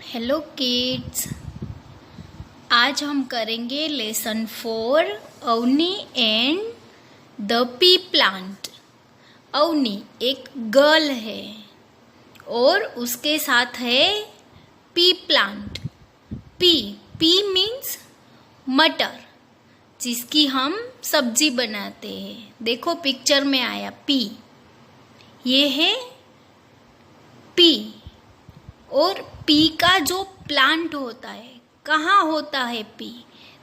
Hello kids, आज हम करेंगे lesson 4 Avani and the pea plant. Avani एक गर्ल है और उसके साथ है पी प्लांट। पी मीन्स मटर, जिसकी हम सब्जी बनाते हैं। देखो पिक्चर में आया पी, ये है पी। और पी का जो प्लांट होता है, कहाँ होता है पी,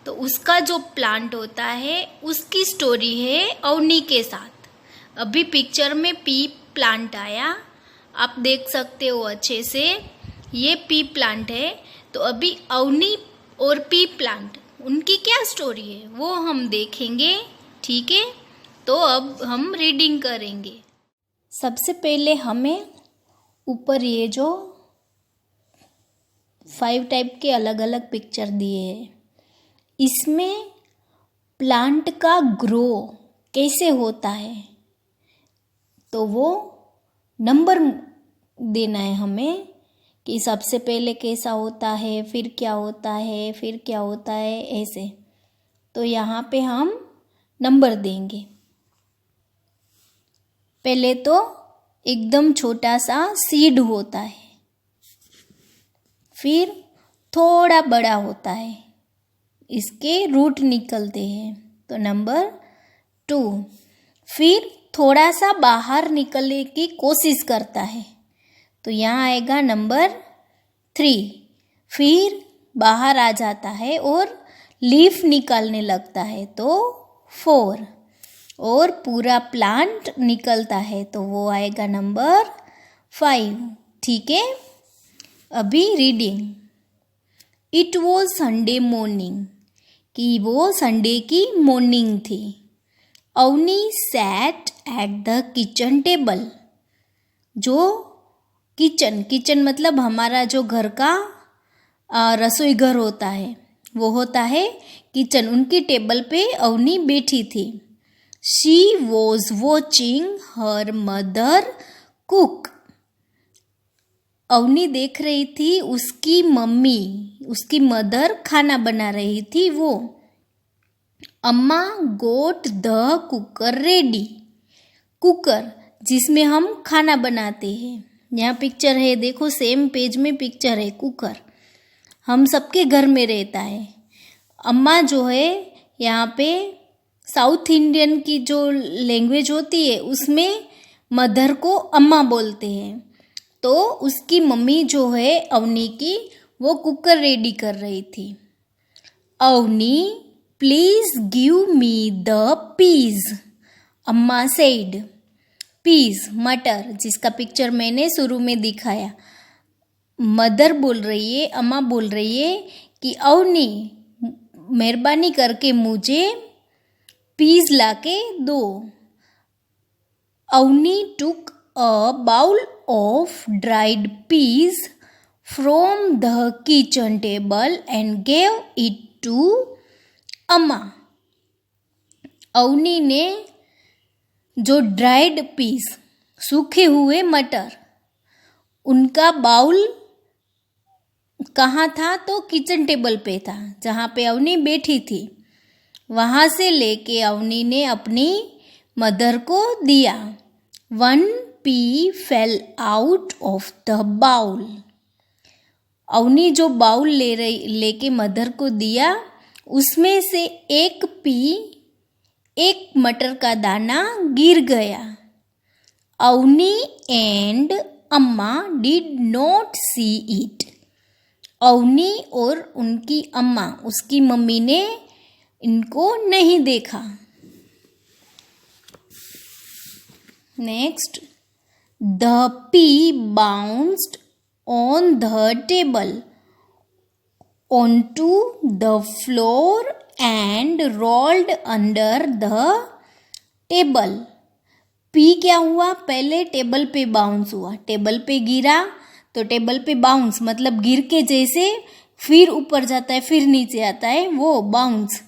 तो उसका जो प्लांट होता है उसकी स्टोरी है अवनी के साथ। अभी पिक्चर में पी प्लांट आया, आप देख सकते हो अच्छे से, ये पी प्लांट है। तो अभी अवनी और पी प्लांट, उनकी क्या स्टोरी है वो हम देखेंगे, ठीक है। तो अब हम रीडिंग करेंगे। सबसे पहले हमें ऊपर ये जो 5 टाइप के अलग अलग पिक्चर दिए हैं, इसमें प्लांट का ग्रो कैसे होता है तो वो नंबर देना है हमें कि सबसे पहले कैसा होता है, फिर क्या होता है, फिर क्या होता है, ऐसे। तो यहाँ पे हम नंबर देंगे। पहले तो एकदम छोटा सा सीड होता है, फिर थोड़ा बड़ा होता है, इसके रूट निकलते हैं, तो नंबर 2। फिर थोड़ा सा बाहर निकलने की कोशिश करता है, तो यहाँ आएगा नंबर 3। फिर बाहर आ जाता है और लीफ निकलने लगता है, तो 4। और पूरा प्लांट निकलता है, तो वो आएगा नंबर 5, ठीक है। अभी reading. It was Sunday morning, कि वो संडे की मॉर्निंग थी। Avani sat at the kitchen table. जो किचन मतलब हमारा जो घर का रसोई घर होता है, वो होता है किचन। उनकी टेबल पे अवनी बैठी थी। She was watching her mother cook. Avani देख रही थी उसकी मम्मी, उसकी मदर खाना बना रही थी वो। अम्मा गोट द कुकर रेडी। कुकर जिसमें हम खाना बनाते हैं, यहाँ पिक्चर है, देखो सेम पेज में पिक्चर है। कुकर हम सबके घर में रहता है। अम्मा जो है, यहाँ पे साउथ इंडियन की जो लैंग्वेज होती है उसमें मदर को अम्मा बोलते हैं। तो उसकी मम्मी जो है अवनी की, वो कुकर रेडी कर रही थी। Avani please give me the peas, Amma said. Peas मटर, जिसका पिक्चर मैंने शुरू में दिखाया। मदर बोल रही है, अम्मा बोल रही है कि अवनी मेहरबानी करके मुझे पीज लाके दो। अवनी टुक a bowl of dried peas from the kitchen table and gave it to अम्मा। अवनी ने जो ड्राइड पीस, सूखे हुए मटर, उनका बाउल कहाँ था, तो किचन टेबल पे था, जहाँ पे अवनी बैठी थी। वहाँ से लेके अवनी ने अपनी मदर को दिया। 1 pea fell out of the bowl। Avani जो बाउल लेके मदर को दिया, उसमें से एक मटर का दाना गिर गया। Avani and Amma did not see it. Avani और उनकी अम्मा, उसकी मम्मी ने इनको नहीं देखा। Next. The pea bounced on the table, onto the floor and rolled under the table। P क्या हुआ, पहले टेबल पे बाउंस हुआ, टेबल पे गिरा, तो टेबल पे बाउंस मतलब गिर के जैसे फिर ऊपर जाता है, फिर नीचे आता है, वो बाउंस।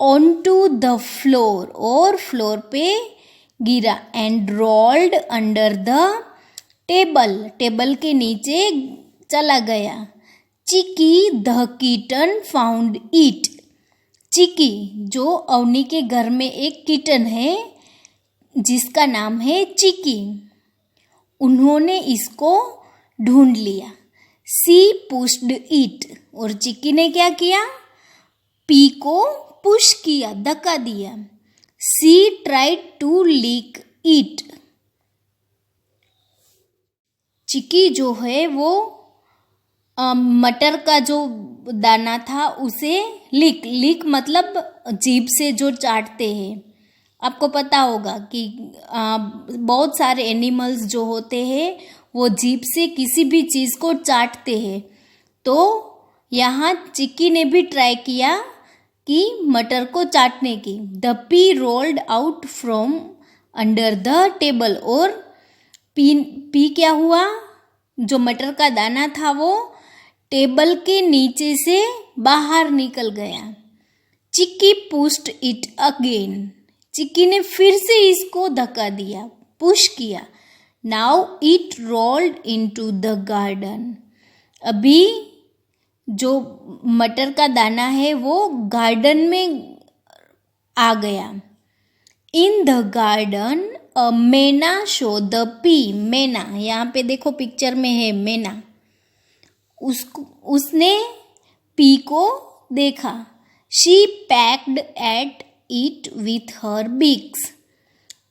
onto the floor, और फ्लोर पे गिरा। And rolled under the table, table के नीचे चला गया। चिकी द किटन फाउंड इट। चिकी जो अवनी के घर में एक किटन है जिसका नाम है चिकी, उन्होंने इसको ढूंढ लिया। सी पुश्ड इट, और चिकी ने क्या किया, पी को पुश किया, धक्का दिया। सी ट्राइड टू लीक इट, चिकी जो है वो मटर का जो दाना था उसे लीक मतलब जीभ से जो चाटते हैं। आपको पता होगा कि बहुत सारे एनिमल्स जो होते हैं वो जीभ से किसी भी चीज़ को चाटते हैं। तो यहाँ चिक्की ने भी ट्राई किया कि मटर को चाटने की। The pea rolled out from under the table, और पी क्या हुआ, जो मटर का दाना था वो टेबल के नीचे से बाहर निकल गया। चिक्की पुश्ड इट अगेन, चिक्की ने फिर से इसको धक्का दिया, पुश किया। Now it rolled into the garden, अभी जो मटर का दाना है वो गार्डन में आ गया। इन द गार्डन अ मैना शो द पी, मैना यहाँ पे देखो पिक्चर में है मैना, उसने पी को देखा। She pecked at it with her beaks,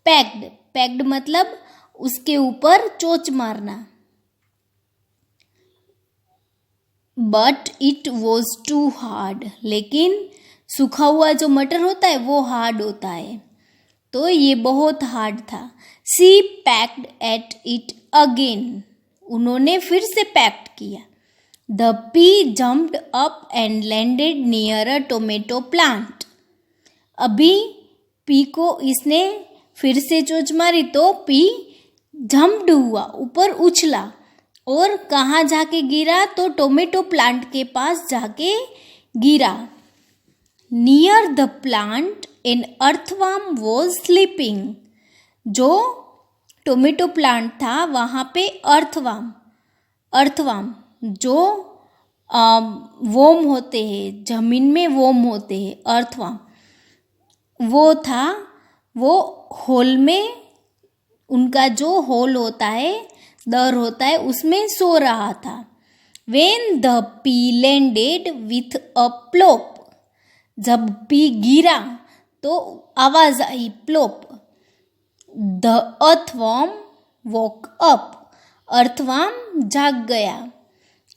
pecked मतलब उसके ऊपर चोंच मारना। But it was too hard, लेकिन सूखा हुआ जो मटर होता है वो हार्ड होता है, तो ये बहुत हार्ड था। सी पैक्ड एट इट अगेन, उन्होंने फिर से पैक्ड किया। The P jumped up and landed near a tomato plant, अभी पी को इसने फिर से चोंच मारी तो पी जम्प्ड हुआ, ऊपर उछला, और कहाँ जाके गिरा, तो टोमेटो प्लांट के पास जाके गिरा। Near the plant an earthworm was sleeping, जो टोमेटो प्लांट था वहाँ पे अर्थवर्म जो वोम होते हैं, जमीन में वोम होते हैं, अर्थवर्म वो था, वो होल में, उनका जो होल होता है, दर होता है, उसमें सो रहा था। When the pea landed with a plop, जब पी गिरा तो आवाज आई plop. The earthworm woke up, earthworm जाग गया।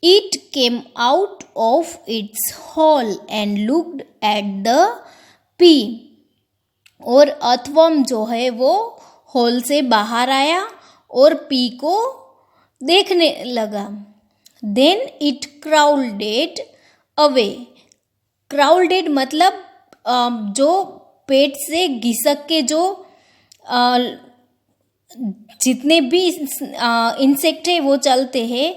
It came out of its hole and looked at the pea, और अर्थवर्म जो है वो होल से बाहर आया और पी को देखने लगा। देन इट क्राउल्डेड अवे, क्राउल्डेड मतलब जो पेट से घिसक के जो जितने भी इंसेक्ट है वो चलते हैं,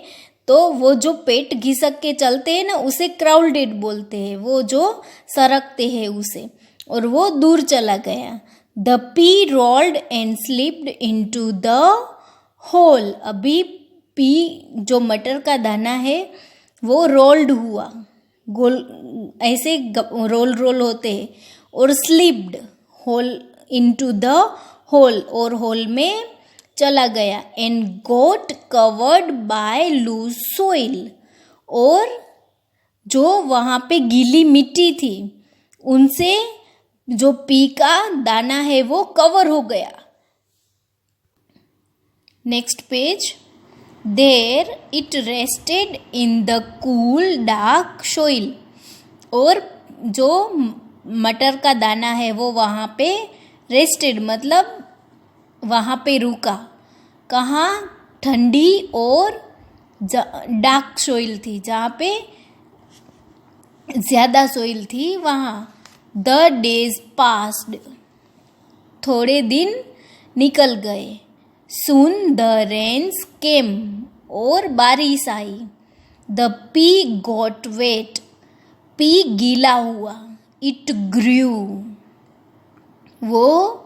तो वो जो पेट घिसक के चलते हैं ना उसे क्राउल्डेड बोलते हैं, वो जो सरकते हैं उसे, और वो दूर चला गया। The pea rolled and slipped into the hole, अभी पी जो मटर का दाना है वो रोल्ड हुआ, गोल ऐसे रोल होते हैं, और slipped hole into the hole, और होल में चला गया। And got covered by loose soil, और जो वहाँ पे गीली मिट्टी थी उनसे जो पी का दाना है वो कवर हो गया। Next page. There it rested in the cool dark soil, और जो मटर का दाना है वो वहाँ पे रेस्टेड मतलब वहाँ पे रुका। कहाँ? ठंडी और डार्क सोइल थी, जहाँ पे ज़्यादा सोइल थी वहाँ। द डेज पास्ड, थोड़े दिन निकल गए। सून द रेन्स केम, और बारिश आई। The pea got wet, pea गीला हुआ। इट ग्रू, वो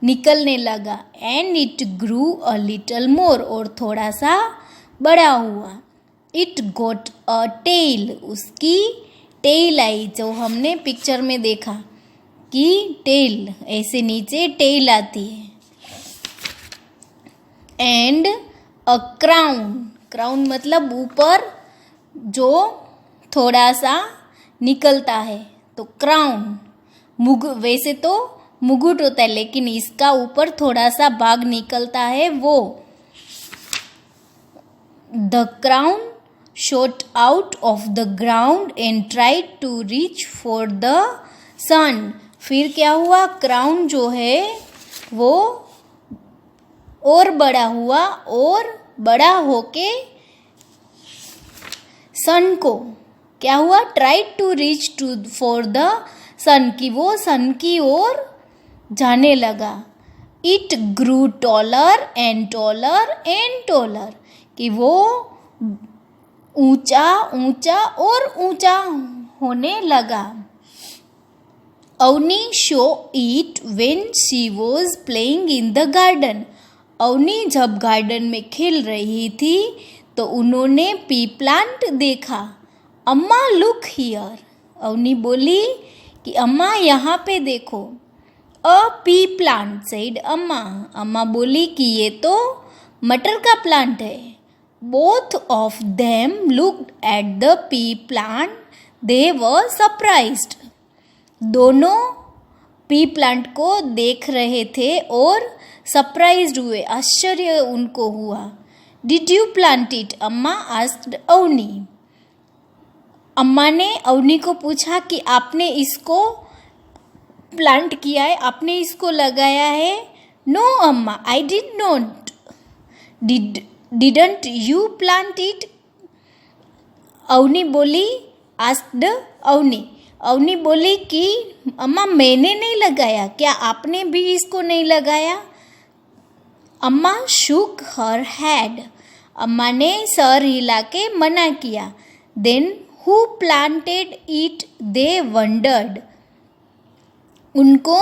निकलने लगा। And it grew a little more, और थोड़ा सा बड़ा हुआ। इट गोट अ टेल, उसकी टेल आई, जो हमने पिक्चर में देखा कि टेल ऐसे नीचे टेल आती है। एंड अ क्राउन, क्राउन मतलब ऊपर जो थोड़ा सा निकलता है, तो क्राउन वैसे तो मुकुट होता है, लेकिन इसका ऊपर थोड़ा सा भाग निकलता है वो। The crown shot out of the ground and tried to reach for the sun। फिर क्या हुआ, क्राउन जो है वो और बड़ा हुआ और बड़ा होके सन को क्या हुआ, tried to reach to for the sun, की वो सन की ओर जाने लगा। It grew taller and taller and taller, कि वो ऊंचा ऊंचा और ऊंचा होने लगा। Avni saw it when she was playing in the garden. Avni जब गार्डन में खेल रही थी तो उन्होंने पी प्लांट देखा। अम्मा लुक हियर, अवनी बोली कि अम्मा यहाँ पे देखो। अ पी प्लांट सेड अम्मा, अम्मा बोली कि ये तो मटर का प्लांट है। Both of them looked at the pea plant. They were surprised. दोनों पी प्लांट को देख रहे थे और सरप्राइज्ड हुए, आश्चर्य उनको हुआ। Did you plant it? अम्मा asked अवनी। अम्मा ने अवनी को पूछा कि आपने इसको प्लांट किया है, आपने इसको लगाया है? No अम्मा, I did not. Didn't you plant it? Avani बोली, asked अवनी। अवनी बोली कि अम्मा मैंने नहीं लगाया, क्या आपने भी इसको नहीं लगाया? अम्मा shook her head, अम्मा ने सर हिला के मना किया। Then who planted it? They wondered, उनको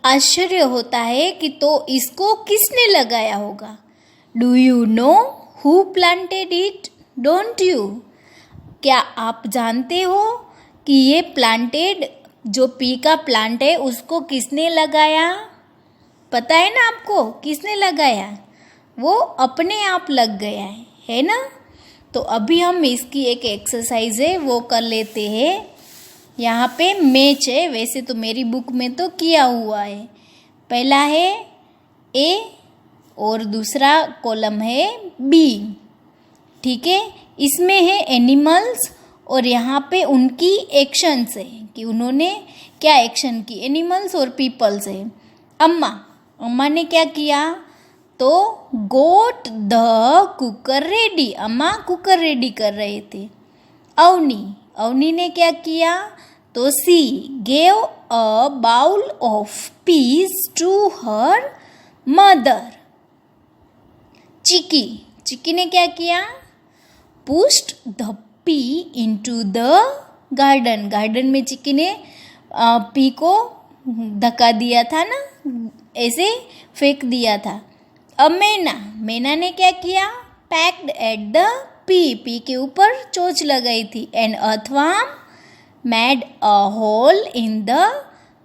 आश्चर्य होता है कि तो इसको किसने लगाया होगा। Do you know who planted it? Don't you? क्या आप जानते हो कि ये प्लांटेड जो पी का प्लांट है उसको किसने लगाया? पता है ना आपको किसने लगाया? वो अपने आप लग गया है ना? तो अभी हम इसकी एक एक्सरसाइज है वो कर लेते हैं। यहाँ पे मैच है, वैसे तो मेरी बुक में तो किया हुआ है। पहला है ए और दूसरा कॉलम है बी, ठीक है। इसमें है एनिमल्स और यहाँ पे उनकी एक्शंस है कि उन्होंने क्या एक्शन की, एनिमल्स और पीपल्स है। अम्मा ने क्या किया, तो गोट द कुकर रेडी, अम्मा कुकर रेडी कर रहे थे। अवनी ने क्या किया, तो she gave a bowl of peas to her mother. Chikki ने क्या किया, pushed the pea into the garden. Garden में चिक्की ने पी को धक्का दिया था ना, ऐसे फेंक दिया था। अब मैना ने क्या किया, पैक्ड एट द पी के ऊपर चोंच लगाई थी। And earthworm made a hole in the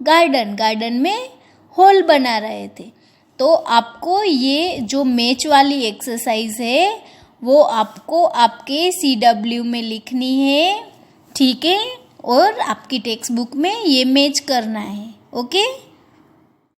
garden, garden में होल बना रहे थे। तो आपको ये जो मैच वाली एक्सरसाइज है वो आपको आपके CW में लिखनी है, ठीक है, और आपकी टेक्स्ट बुक में ये मैच करना है, ओके।